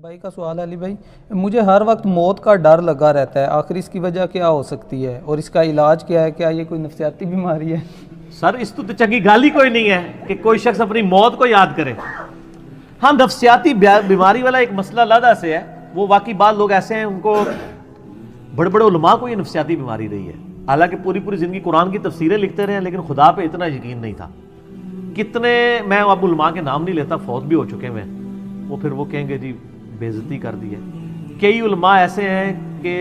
بھائی کا سوال ہے علی بھائی، مجھے ہر وقت موت کا ڈر لگا رہتا ہے، آخر اس کی وجہ کیا ہو سکتی ہے اور اس کا علاج کیا ہے؟ کیا یہ کوئی نفسیاتی بیماری ہے؟ سر اس تو چنگی گالی کوئی نہیں ہے کہ کوئی شخص اپنی موت کو یاد کرے. ہاں نفسیاتی بیماری والا ایک مسئلہ علیحدہ سے ہے، وہ واقعی بعض لوگ ایسے ہیں ان کو بڑے بڑے علماء کو یہ نفسیاتی بیماری رہی ہے، حالانکہ پوری زندگی قرآن کی تفسیریں لکھتے رہے لیکن خدا پہ اتنا یقین نہیں تھا. کتنے، میں اب علماء کے نام نہیں لیتا، فوت بھی ہو چکے ہیں، وہ پھر وہ کہیں گے جی بے عزتی کر دی ہے. کئی علماء ایسے ہیں کہ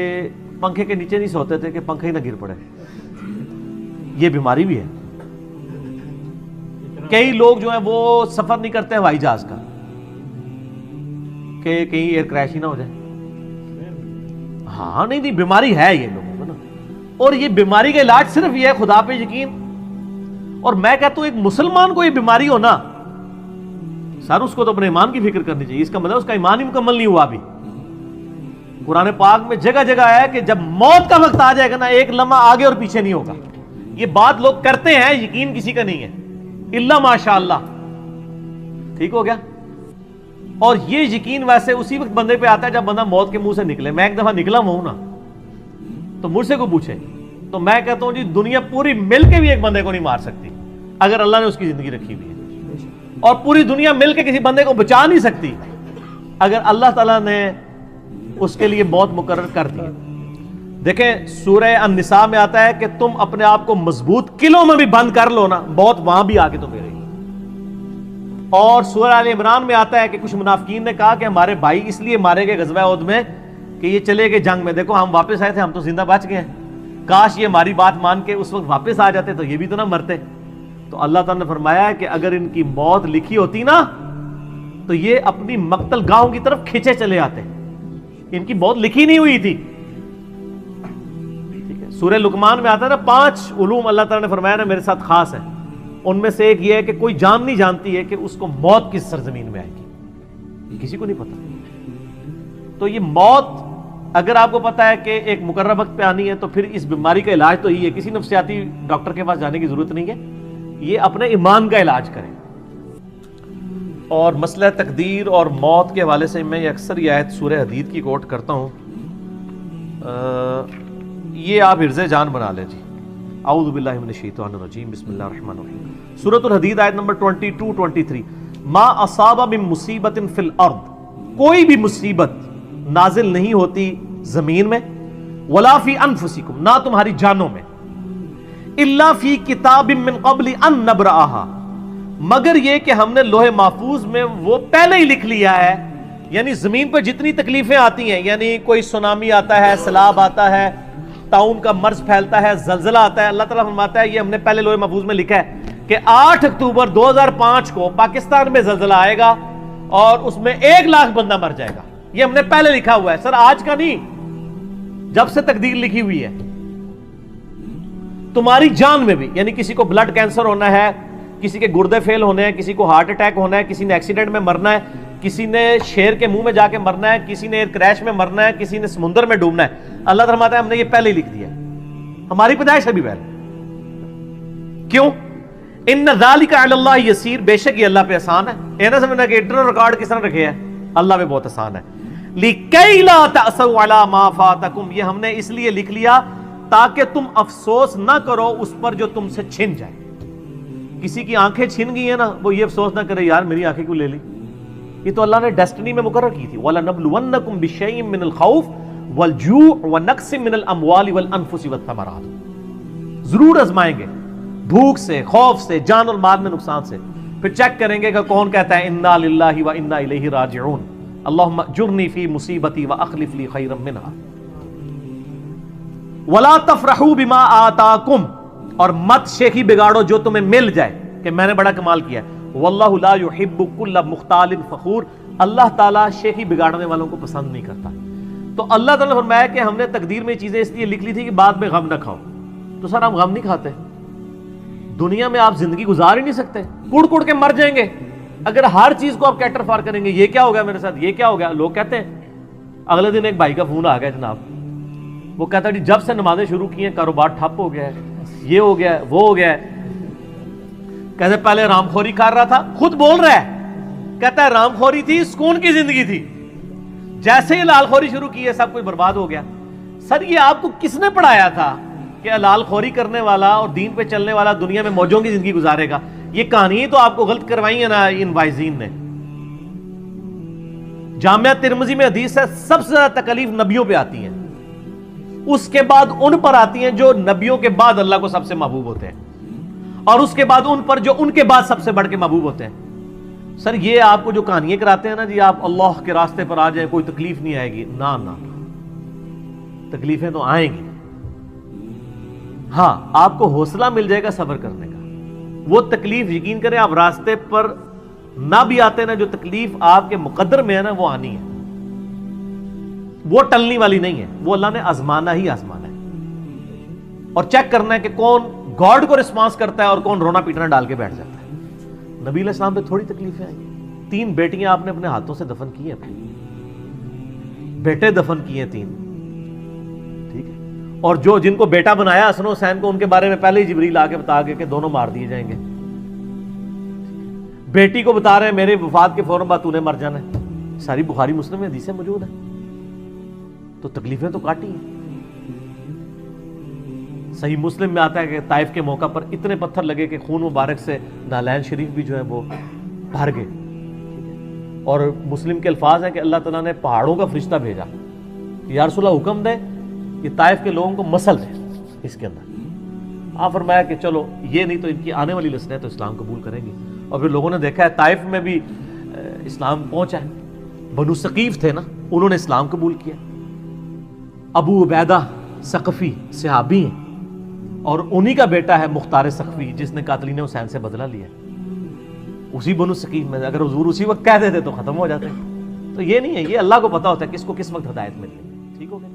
پنکھے کے نیچے نہیں سوتے تھے کہ پنکھا ہی نہ گر پڑے، یہ بیماری بھی ہے. کئی لوگ جو ہیں وہ سفر نہیں کرتے ہوائی جہاز کا کہ کہیں ایئر کریش ہی نہ ہو جائے. ہاں نہیں بیماری ہے یہ لوگوں کو نا، اور یہ بیماری کا علاج صرف یہ ہے خدا پہ یقین. اور میں کہتا ہوں ایک مسلمان کو یہ بیماری ہو نا سر، اس کو تو اپنے ایمان کی فکر کرنی چاہیے. اس کا مطلب اس کا ایمان ہی مکمل نہیں ہوا ابھی. قرآن پاک میں جگہ جگہ ہے کہ جب موت کا وقت آ جائے گا نا ایک لمحہ آگے اور پیچھے نہیں ہوگا. یہ بات لوگ کرتے ہیں، یقین کسی کا نہیں ہے الا ماشاء اللہ. ٹھیک ہو گیا. اور یہ یقین ویسے اسی وقت بندے پہ آتا ہے جب بندہ موت کے منہ سے نکلے. میں ایک دفعہ نکلا ہوں نا تو مجھ سے کوئی پوچھے تو میں کہتا ہوں جی دنیا پوری مل کے بھی ایک بندے کو نہیں مار سکتی اگر اللہ نے اس کی زندگی رکھی ہوئی ہے، اور پوری دنیا مل کے کسی بندے کو بچا نہیں سکتی اگر اللہ تعالیٰ نے اس کے لیے موت مقرر کر دی. دیکھیں سورہ النساء میں آتا ہے کہ تم اپنے آپ کو مضبوط قلعوں میں بھی بند کر لو نا، موت وہاں بھی آ کے تو میرے. اور سورہ آل عمران میں آتا ہے کہ کچھ منافقین نے کہا کہ ہمارے بھائی اس لیے مارے گئے غزوہ احد میں کہ یہ چلے گئے جنگ میں، دیکھو ہم واپس آئے تھے، ہم تو زندہ بچ گئے ہیں، کاش یہ ہماری بات مان کے اس وقت واپس آ جاتے تو یہ بھی تو نہ مرتے. تو اللہ تعالیٰ نے فرمایا کہ اگر ان کی موت لکھی ہوتی نا تو یہ اپنی مقتل گاہوں کی طرف کھینچے چلے آتے. ان کی موت لکھی نہیں ہوئی تھی. ٹھیک ہے. سورہ لقمان میں آتا ہے نا 5 علوم اللہ تعالیٰ نے فرمایا نا میرے ساتھ خاص ہے، ان میں سے ایک یہ ہے کہ کوئی جان نہیں جانتی ہے کہ اس کو موت کس سرزمین میں آئے گی، کسی کو نہیں پتا. تو یہ موت اگر آپ کو پتا ہے کہ ایک مقررہ وقت پہ آنی ہے تو پھر اس بیماری کا علاج تو ہی ہے، کسی نفسیاتی ڈاکٹر کے پاس جانے کی ضرورت نہیں ہے، یہ اپنے ایمان کا علاج کریں. اور مسئلہ تقدیر اور موت کے حوالے سے میں اکثر یہ آیت سورہ حدید کی کوٹ کرتا ہوں، یہ آپ حفظ جان بنا لیں جی. اعوذ باللہ من الشیطان الرجیم، بسم اللہ الرحمن الرحیم. سورۃ الحدید آیت نمبر 22-23. ما اصاب من مصیبت فی الارض، کوئی بھی مصیبت نازل نہیں ہوتی زمین میں، ولا فی انفسکم، نہ تمہاری جانوں میں، الا فی کتاب من قبل ان نبرأہا، مگر یہ کہ ہم نے لوح محفوظ میں وہ پہلے ہی لکھ لیا ہے. یعنی زمین پر جتنی تکلیفیں آتی ہیں، یعنی کوئی سونامی آتا ہے، سیلاب آتا ہے، طاعون کا مرض پھیلتا ہے، زلزلہ آتا ہے، اللہ تعالیٰ فرماتا ہے یہ ہم نے پہلے لوح محفوظ میں لکھا ہے کہ 8 اکتوبر 2005 کو پاکستان میں زلزلہ آئے گا اور اس میں 1 لاکھ بندہ مر جائے گا. یہ ہم نے پہلے لکھا ہوا ہے سر، آج کا نہیں، جب سے تقدیر لکھی ہوئی ہے. تمہاری جان میں بھی، یعنی کسی کو بلڈ کینسر ہونا ہے، کسی کے گردے فیل ہونے ہیں، کسی کو ہارٹ اٹیک ہونا ہے، کسی نے ایکسیڈنٹ میں مرنا ہے، کسی نے شیر کے منہ میں جا کے مرنا ہے، کسی نے ایئر کریش میں مرنا ہے، کسی نے سمندر میں ڈوبنا ہے. اللہ تعالیٰ فرماتا ہے ہم نے یہ پہلے ہی لکھ دیا، ہماری پیدائش ابھی پہلے. کیوں؟ ان ذالک علی اللہ یسیر، بے شک یہ اللہ پہ آسان ہے. یہ نہ سمجھنا کہ انٹرنل ریکارڈ کس طرح رکھے ہیں، اللہ پہ بہت آسان ہے. لِكَيْ لَا تَأْسَوْا عَلَى مَا فَاتَكُمْ، یہ ہم نے اس لیے لکھ لیا تاکہ تم افسوس نہ کرو اس پر جو تم سے چھن جائے. کسی کی آنکھیں چھن گئی ہیں نا، وہ یہ افسوس نہ کرے یار میری آنکھیں کیوں لے لی. یہ تو اللہ نے ڈیسٹنی میں مقرر کی تھی. وَلَنَبْلُوَنَّكُمْ بِشَيْءٍ مِّنَ الْخَوْفِ وَالْجُوعِ وَنَقْصٍ مِّنَ الْأَمْوَالِ وَالْأَنفُسِ وَالثَّمَرَاتِ، ضرور آزمائیں گے بھوک سے، خوف سے، جان اور مال میں نقصان سے. پھر چیک کریں گے کہ کون کہتا ہے اِنَّا لِلَّهِ وَإِنَّا إِلَيْهِ رَاجِعُونَ، اللہم اجرنی فی مصیبتی واخلف لی خیرا منہا. ولا تفرحوا بما آتاکم، اور مت شیخی بگاڑو جو تمہیں مل جائے کہ میں نے بڑا کمال کیا ہے. واللہ لا يحب كل مختال فخور، اللہ تعالیٰ شیخی بگاڑنے والوں کو پسند نہیں کرتا. تو اللہ تعالیٰ نے فرمایا کہ ہم نے تقدیر میں چیزیں اس لیے لکھ لی تھی کہ بعد میں غم نہ کھاؤ. تو سر ہم غم نہیں کھاتے، دنیا میں آپ زندگی گزار ہی نہیں سکتے، کڑ کڑ کے مر جائیں گے اگر ہر چیز کو آپ کیٹر فار کریں گے. یہ کیا ہو گیا میرے ساتھ، یہ کیا ہو گیا. لوگ کہتے ہیں، اگلے دن ایک بھائی کا فون آ گیا جناب، وہ کہتا ہے جب سے نمازیں شروع کی ہیں کاروبار ٹھپ ہو گیا ہے، یہ ہو گیا ہے، وہ ہو گیا ہے. کہتے پہلے رام خوری کر رہا تھا، خود بول رہا ہے، کہتا ہے رام خوری تھی، سکون کی زندگی تھی، جیسے ہی حلال خوری شروع کی ہے سب کچھ برباد ہو گیا. سر یہ آپ کو کس نے پڑھایا تھا کہ حلال خوری کرنے والا اور دین پہ چلنے والا دنیا میں موجوں کی زندگی گزارے گا؟ یہ کہانی تو آپ کو غلط کروائی ہے نا ان وائزین نے. جامعہ ترمذی میں حدیث ہے سب سے زیادہ تکلیف نبیوں پہ آتی ہیں, اس کے بعد ان پر آتی ہیں جو نبیوں کے بعد اللہ کو سب سے محبوب ہوتے ہیں, اور اس کے بعد ان پر جو ان کے بعد سب سے بڑھ کے محبوب ہوتے ہیں. سر یہ آپ کو جو کہانیاں کراتے ہیں نا جی آپ اللہ کے راستے پر آ جائیں کوئی تکلیف نہیں آئے گی, نہ تکلیفیں تو آئیں گی. ہاں آپ کو حوصلہ مل جائے گا صبر کرنے کا. وہ تکلیف یقین کریں آپ راستے پر نہ بھی آتے نا, جو تکلیف آپ کے مقدر میں ہے نا وہ آنی ہے, وہ ٹلنی والی نہیں ہے, وہ اللہ نے آزمانا ہی آزمانا ہے. اور چیک کرنا ہے کہ کون گاڈ کو رسپانس کرتا ہے اور کون رونا پیٹنا ڈال کے بیٹھ جاتا ہے. نبی علیہ السلام پہ تھوڑی تکلیفیں آئی. 3 بیٹیاں آپ نے اپنے ہاتھوں سے دفن کی ہیں, اپنی بیٹے دفن کیے 3, ٹھیک ہے, اور جو جن کو بیٹا بنایا حسن حسین کو ان کے بارے میں پہلے ہی جبریل آ کے بتا گئے کہ دونوں مار دیے جائیں گے. بیٹی کو بتا رہے ہیں میرے وفات کے فوراً بعد تو نے مر جانا ہے. ساری بخاری مسلم میں حدیثیں موجود ہیں. تو تکلیفیں تو کاٹی ہیں. صحیح مسلم میں آتا ہے کہ طائف کے موقع پر اتنے پتھر لگے کہ خون مبارک سے نالین شریف بھی جو ہے وہ بھر گئے. اور مسلم کے الفاظ ہیں کہ اللہ تعالیٰ نے پہاڑوں کا فرشتہ بھیجا کہ یا رسول اللہ حکم دے کہ طائف کے لوگوں کو مسل دے اس کے اندر. آپ فرمایا کہ چلو یہ نہیں تو ان کی آنے والی نسلیں تو اسلام قبول کریں گی. اور پھر لوگوں نے دیکھا ہے طائف میں بھی اسلام پہنچا ہے. بنو ثقیف تھے نا, انہوں نے اسلام قبول کیا. ابو عبیدہ ثقفی صحابی ہیں, اور انہی کا بیٹا ہے مختار ثقفی جس نے قاتلین حسین سے بدلہ لیا. اسی بنو ثقیف میں اگر حضور اسی وقت کہہ دیتے تو ختم ہو جاتے. تو یہ نہیں ہے, یہ اللہ کو پتا ہوتا ہے کس کو کس وقت ہدایت ملنی. ٹھیک ہو گیا.